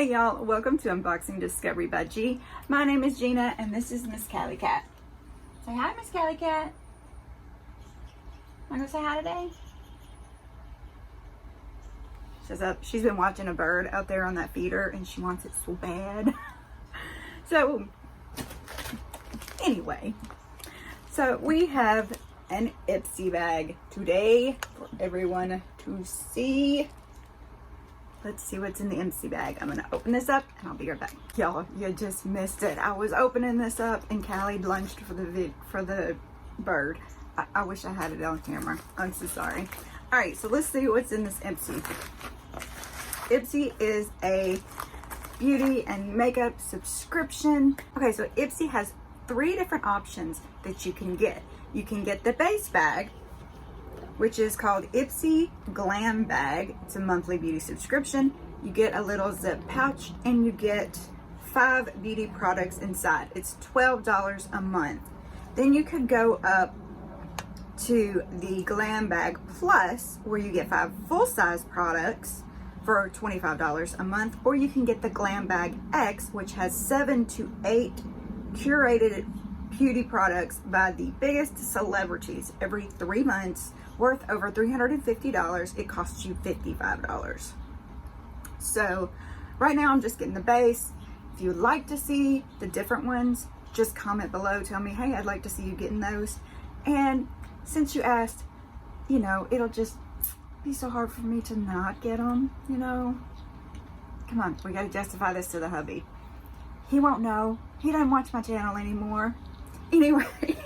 Hey y'all, welcome to Unboxing Discovery by G. My name is Gina and this is Miss Callie Cat. Say hi, Miss Callie Cat. Wanna go say hi today? She's been watching a bird out there on that feeder and she wants it so bad. So, anyway. So we have an Ipsy bag today for everyone to see. Let's see what's in the Ipsy bag. I'm gonna open this up and I'll be right back. Y'all, you just missed it. I was opening this up and Callie lunged for the bird. I wish I had it on camera. I'm so sorry. All right, so let's see what's in this Ipsy. Ipsy is a beauty and makeup subscription. Okay, so Ipsy has 3 different options that you can get. You can get the base bag, which is called Ipsy Glam Bag. It's a monthly beauty subscription. You get a little zip pouch and you get 5 beauty products inside. It's $12 a month. Then you could go up to the Glam Bag Plus, where you get 5 full-size products for $25 a month, or you can get the Glam Bag X, which has 7 to 8 curated beauty products by the biggest celebrities every 3 months, worth over $350. It costs you $55. So right now I'm just getting the base. If you would like to see the different ones, just comment below, tell me, hey, I'd like to see you getting those. And since you asked, you know, it'll just be so hard for me to not get them, you know. Come on, we got to justify this to the hubby. He won't know. He doesn't watch my channel anymore. Anyway,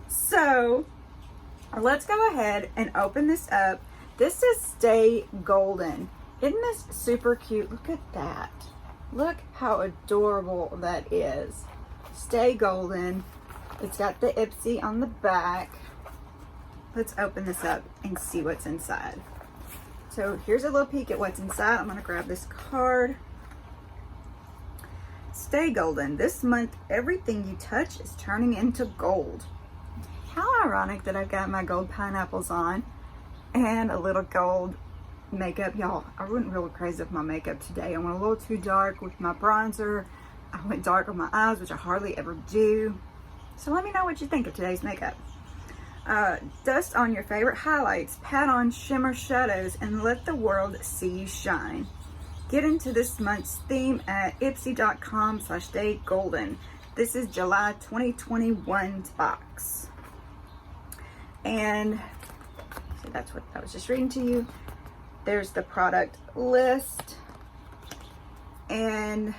so let's go ahead and open this up. This is Stay Golden. Isn't this super cute? Look at that. Look how adorable that is. Stay Golden. It's got the Ipsy on the back. Let's open this up and see what's inside. So here's a little peek at what's inside. I'm gonna grab this card. Stay Golden. This month, everything you touch is turning into gold. How ironic that I've got my gold pineapples on and a little gold makeup. Y'all, I went real crazy with my makeup today. I went a little too dark with my bronzer. I went dark on my eyes, which I hardly ever do. So let me know what you think of today's makeup. Dust on your favorite highlights, pat on shimmer shadows, and let the world see you shine. Get into this month's theme at ipsy.com/dategolden. This is July 2021's box. And so that's what I was just reading to you. There's the product list. And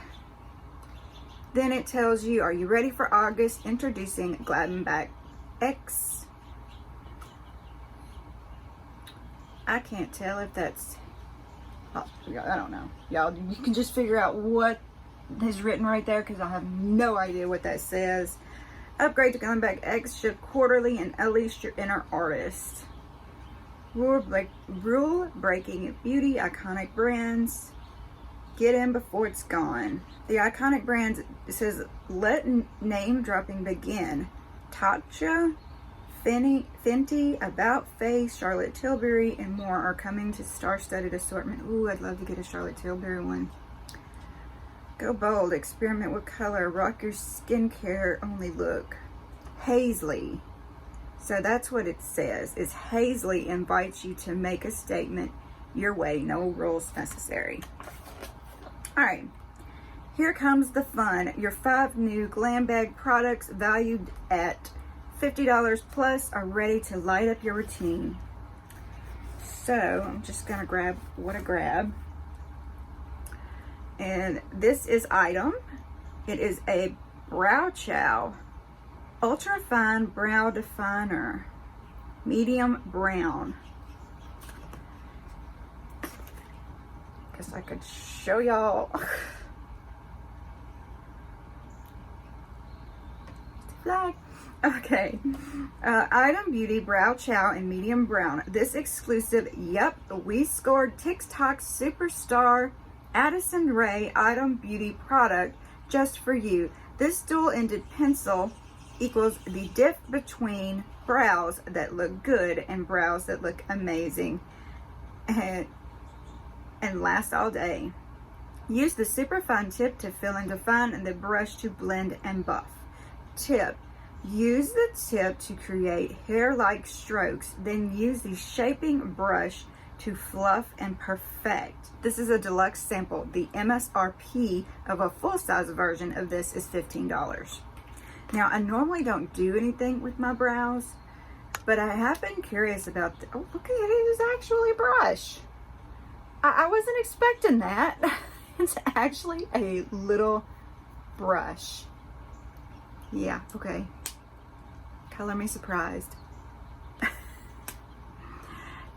then it tells you, are you ready for August? Introducing Glam Bag X. I can't tell if that's, oh, I don't know. Y'all, you can just figure out what is written right there because I have no idea what that says. Upgrade to Glam Bag X, ship quarterly and unleash your inner artist. Rule-breaking beauty, iconic brands. Get in before it's gone. The iconic brands, it says, let name dropping begin. Tatcha, Fenty, About Face, Charlotte Tilbury, and more are coming to star-studded assortment. Ooh, I'd love to get a Charlotte Tilbury one. Go bold, experiment with color, rock your skincare only look. Hazley. So that's what it says, is Hazley invites you to make a statement your way, no rules necessary. All right, here comes the fun. Your 5 new Glam Bag products valued at $50 plus are ready to light up your routine. So I'm just gonna grab what I grab. And this is item. It is a Brow Chow Ultra Fine Brow Definer, medium brown. Guess I could show y'all. Flag. Okay, Item Beauty Brow Chow in medium brown. This exclusive, yep, we scored TikTok superstar Addison Rae Item Beauty product just for you. This dual-ended pencil equals the diff between brows that look good and brows that look amazing and last all day. Use the super fine tip to fill and define and the brush to blend and buff. Tip. Use the tip to create hair-like strokes, then use the shaping brush to fluff and perfect. This is a deluxe sample. The MSRP of a full-size version of this is $15. Now, I normally don't do anything with my brows, but I have been curious about oh, look at it, it is actually a brush. I wasn't expecting that. It's actually a little brush. Yeah, okay. Color me surprised.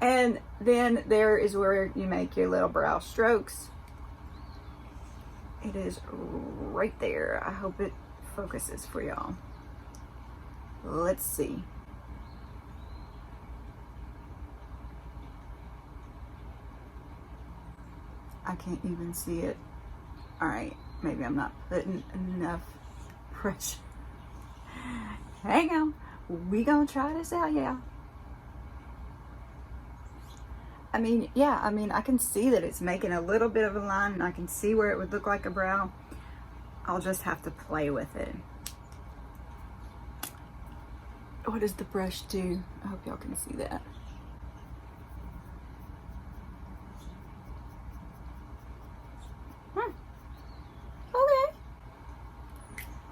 And then there is where you make your little brow strokes. It is right there. I hope it focuses for y'all. Let's see. I can't even see it. All right, maybe I'm not putting enough pressure. Hang on, we gonna try this out, yeah. I mean, yeah, I mean, I can see that it's making a little bit of a line, and I can see where it would look like a brow. I'll just have to play with it. What does the brush do? I hope y'all can see that. Okay.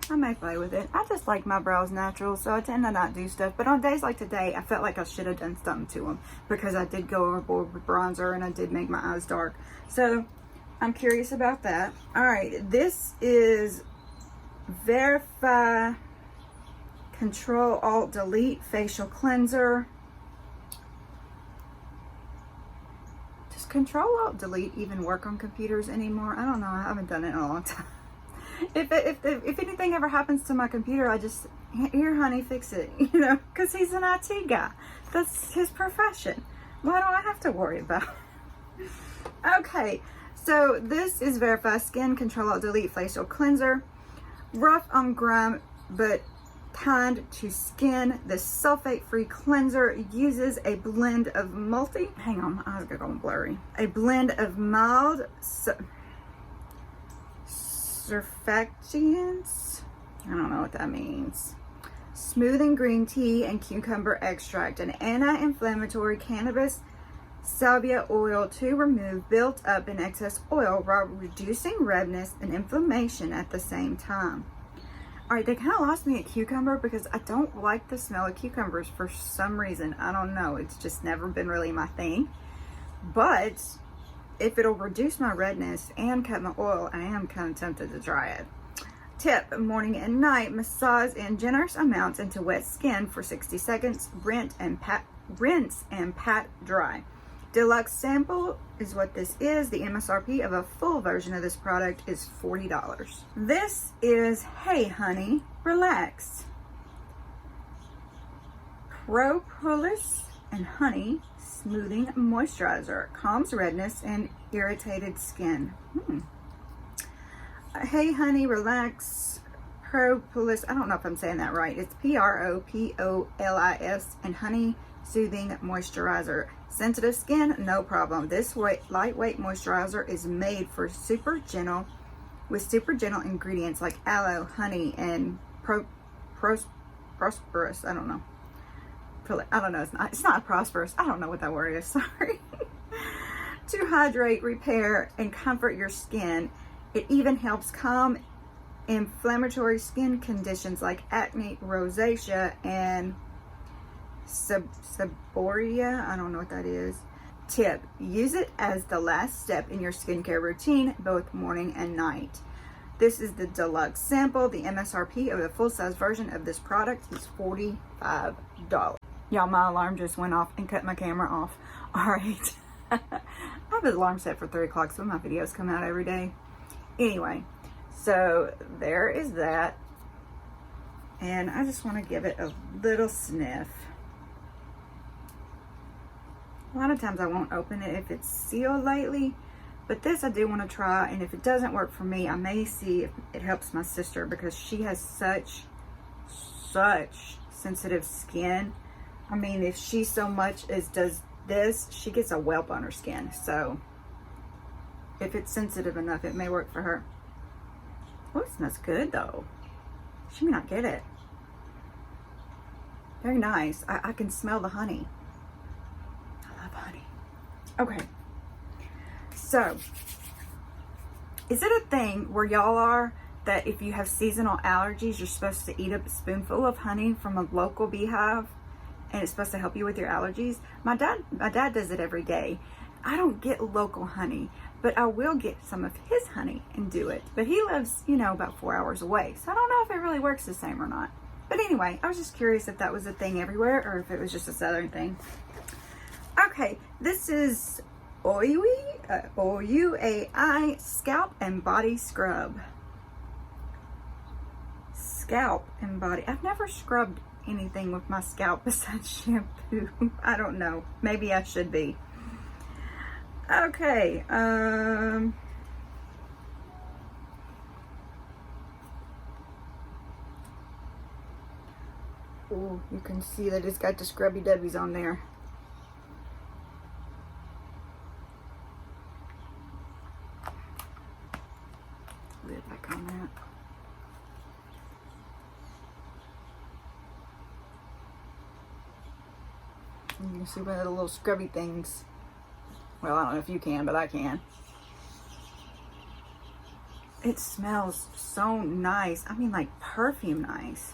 I may play with it. I just like my brows natural, so I tend to not do stuff. But on days like today, I felt like I should have done something to them because I did go overboard with bronzer and I did make my eyes dark. So I'm curious about that. All right, this is Verify Control-Alt-Delete Facial Cleanser. Does Control-Alt-Delete even work on computers anymore? I don't know. I haven't done it in a long time. If anything ever happens to my computer, I just, here honey, fix it, you know, because he's an IT guy. That's his profession. Why do I have to worry about it? Okay, so this is Verify Skin Control-Alt-Delete Facial Cleanser. Rough on grime, but kind to skin. The sulfate-free cleanser uses a blend of hang on, my eyes are going blurry. A blend of mild surfactants, I don't know what that means, smoothing green tea and cucumber extract, an anti-inflammatory cannabis salvia oil to remove built up and excess oil while reducing redness and inflammation at the same time. All right, they kind of lost me at cucumber because I don't like the smell of cucumbers for some reason. I don't know, it's just never been really my thing. But if it'll reduce my redness and cut my oil, I am kind of tempted to try it. Tip, morning and night, massage in generous amounts into wet skin for 60 seconds, rinse and pat dry. Deluxe Sample is what this is. The MSRP of a full version of this product is $40. This is Hey Honey, Relax. Propolis and honey smoothing moisturizer, calms redness and irritated skin. Hey Honey, Relax, Propolis, I don't know if I'm saying that right. It's Propolis and honey soothing moisturizer. Sensitive skin, no problem. This lightweight moisturizer is made for super gentle ingredients like aloe, honey, and prosperous. I don't know. It's not prosperous. I don't know what that word is. Sorry. To hydrate, repair, and comfort your skin. It even helps calm inflammatory skin conditions like acne, rosacea, and seborrhea. I don't know what that is. Tip, use it as the last step in your skincare routine, both morning and night. This is the Deluxe Sample. The MSRP of the full-size version of this product is $45. Y'all, my alarm just went off and cut my camera off. All right. I have an alarm set for 3 o'clock, so my videos come out every day. Anyway, so there is that. And I just want to give it a little sniff. A lot of times I won't open it if it's sealed lightly, but this I do want to try, and if it doesn't work for me, I may see if it helps my sister because she has such sensitive skin. I mean, if she so much as does this, she gets a whelp on her skin. So if it's sensitive enough, it may work for her. Oh, it smells good though. She may not get it. Very nice. I can smell the honey. I love honey. Okay. So, is it a thing where y'all are that if you have seasonal allergies, you're supposed to eat a spoonful of honey from a local beehive and it's supposed to help you with your allergies? My dad does it every day. I don't get local honey, but I will get some of his honey and do it. But he lives, you know, about 4 hours away. So I don't know if it really works the same or not. But anyway, I was just curious if that was a thing everywhere or if it was just a southern thing. Okay, this is OUAI Scalp and Body Scrub. Scalp and body. I've never scrubbed anything with my scalp besides shampoo. I don't know. Maybe I should be. Okay. Oh, you can see that it's got the scrubby dubbies on there. Lid back on that. You can see one of the little scrubby things. Well, I don't know if you can, but I can. It smells so nice. I mean, like perfume nice.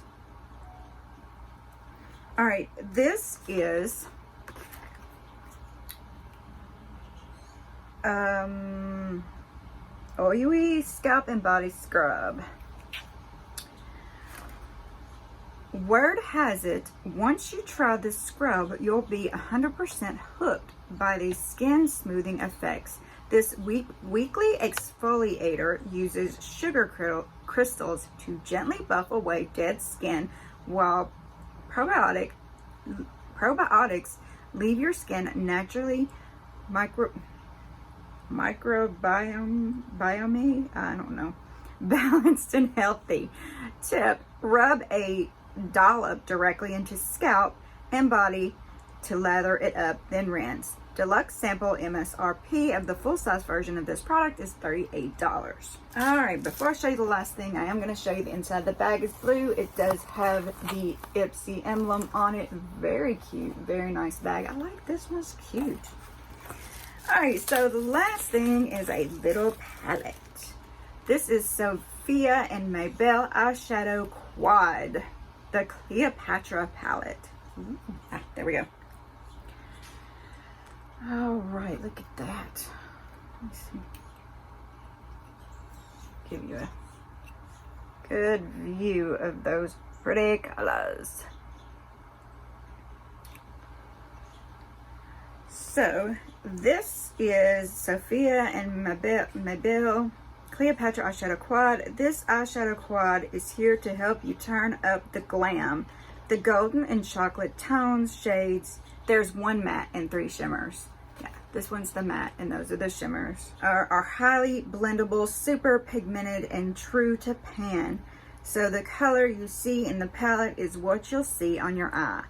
All right, this is OUAI Scalp and Body Scrub. Word has it, once you try this scrub, you'll be 100% hooked by these skin smoothing effects. This weekly exfoliator uses sugar crystals to gently buff away dead skin, while probiotics leave your skin naturally microbiome, I don't know, balanced and healthy. Tip: rub a dollop directly into scalp and body to lather it up, then rinse. Deluxe Sample MSRP of the full-size version of this product is $38. All right, before I show you the last thing, I am going to show you the inside. The bag is blue. It does have the Ipsy emblem on it. Very cute, very nice bag. I like this one's cute. All right, so the last thing is a little palette. This is Sophia+mabelle Eyeshadow Quad, the Cleopatra palette. Ooh, there we go. All right, look at that. Let me see. Give you a good view of those pretty colors. So this is Sophia+mabelle Cleopatra Eyeshadow Quad. This eyeshadow quad is here to help you turn up the glam. The golden and chocolate tones, shades. There's one matte and 3 shimmers. Yeah, this one's the matte and those are the shimmers. Are highly blendable, super pigmented, and true to pan. So the color you see in the palette is what you'll see on your eye.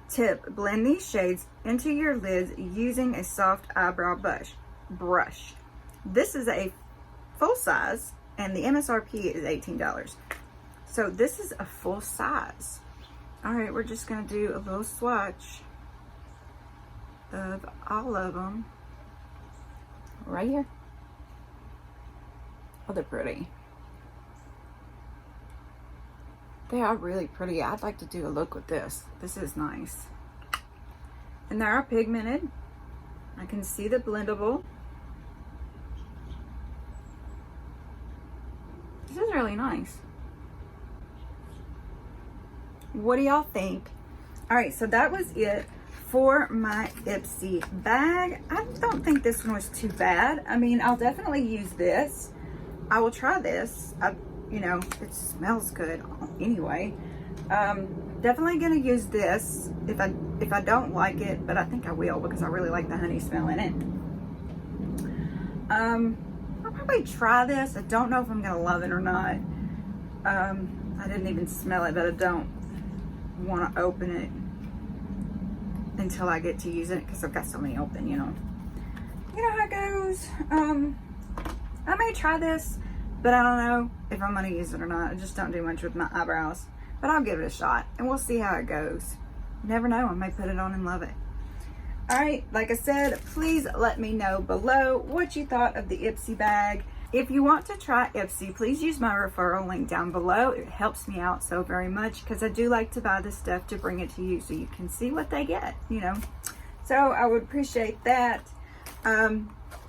Tip: blend these shades into your lids using a soft eyebrow brush. This is a full size and the MSRP is $18. So this is a full size. All right, we're just gonna do a little swatch of all of them right here. Oh, they're pretty. They are really pretty. I'd like to do a look with this. This is nice. And they are pigmented. I can see the blendable. This is really nice. What do y'all think? All right, so that was it for my Ipsy bag. I don't think this one was too bad. I mean, I'll definitely use this. I will try this. You know, it smells good anyway. Definitely gonna use this if I don't like it, but I think I will because I really like the honey smell in it. I'll probably try this. I don't know if I'm gonna love it or not. I didn't even smell it, but I don't want to open it until I get to use it because I've got so many open, you know. You know how it goes. I may try this, but I don't know if I'm gonna use it or not. I just don't do much with my eyebrows, but I'll give it a shot and we'll see how it goes. You never know, I may put it on and love it. All right, like I said, please let me know below what you thought of the Ipsy bag. If you want to try Ipsy, please use my referral link down below. It helps me out so very much because I do like to buy this stuff to bring it to you so you can see what they get, you know. So I would appreciate that.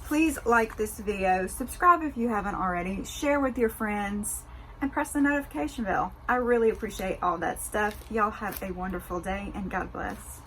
Please like this video, subscribe if you haven't already, share with your friends, and press the notification bell. I really appreciate all that stuff. Y'all have a wonderful day and God bless.